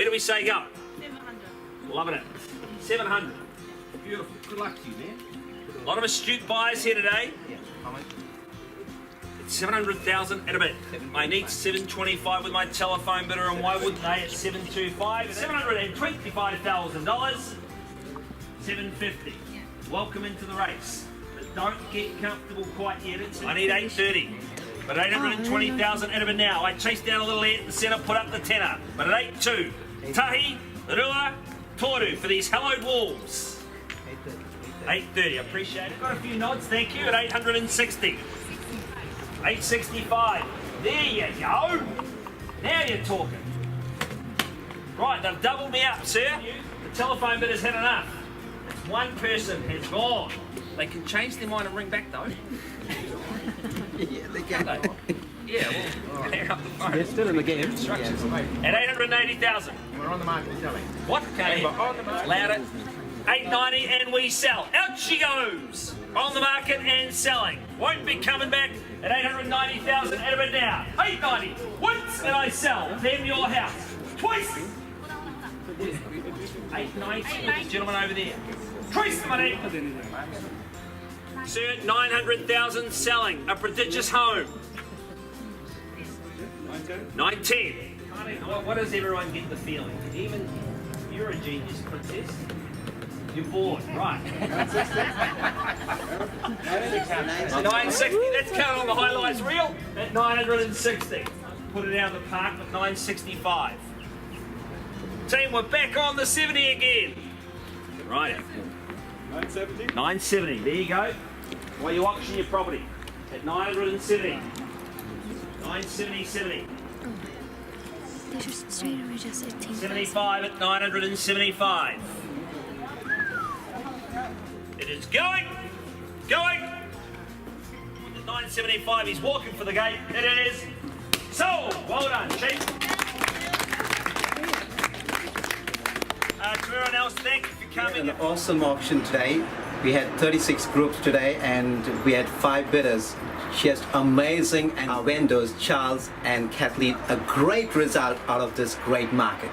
Where do we say go? 700. Loving it. 700. Beautiful. Good luck to you, man. A lot of astute buyers here today. Yeah. How much? 700,000 at a bit. I need 725 with my telephone bidder, and why wouldn't they at 725? $725,000. 750. Welcome into the race. But don't get comfortable quite yet. I need 830. But 820,000 at a bit now. I chased down a little ant in the centre, put up the tenner. But at 82, Tahi, Rua, Toru for these hallowed wolves. 830, I appreciate it. Got a few nods, thank you, at 860. 865. There you go. Now you're talking. Right, they've doubled me up, sir. The telephone bidder's had enough. It's one person has gone. They can change their mind and ring back, though. Yeah, they can. Yeah, well, hang up the phone. They're still in the game. Instructions. At 880,000. We're on the market selling. What? We're on the market. Louder. 890 and we sell. Out she goes. On the market and selling. Won't be coming back at 890,000 at a bit now. 890. Once and I sell. Then your house. Twice. 890. Gentleman over there. Twice the money. Sir, 900,000 selling. A prodigious home. 910. What does everyone get the feeling? Even you're a genius, princess. You're bored, right? 960. That's counted on the highlights reel at 960. Put it out of the park at 965. Team, we're back on the 70 again. Right. 970. 970. There you go. While you auction your property at 970. 970. They just straight away just 18. 75 at 975. It is going. At 975, he's walking for the gate. It is sold. Well done, Chief. To everyone else, thank you for coming. An awesome auction today. We had 36 groups today and we had 5 bidders. Just amazing, and our vendors, Charles and Kathleen, a great result out of this great market.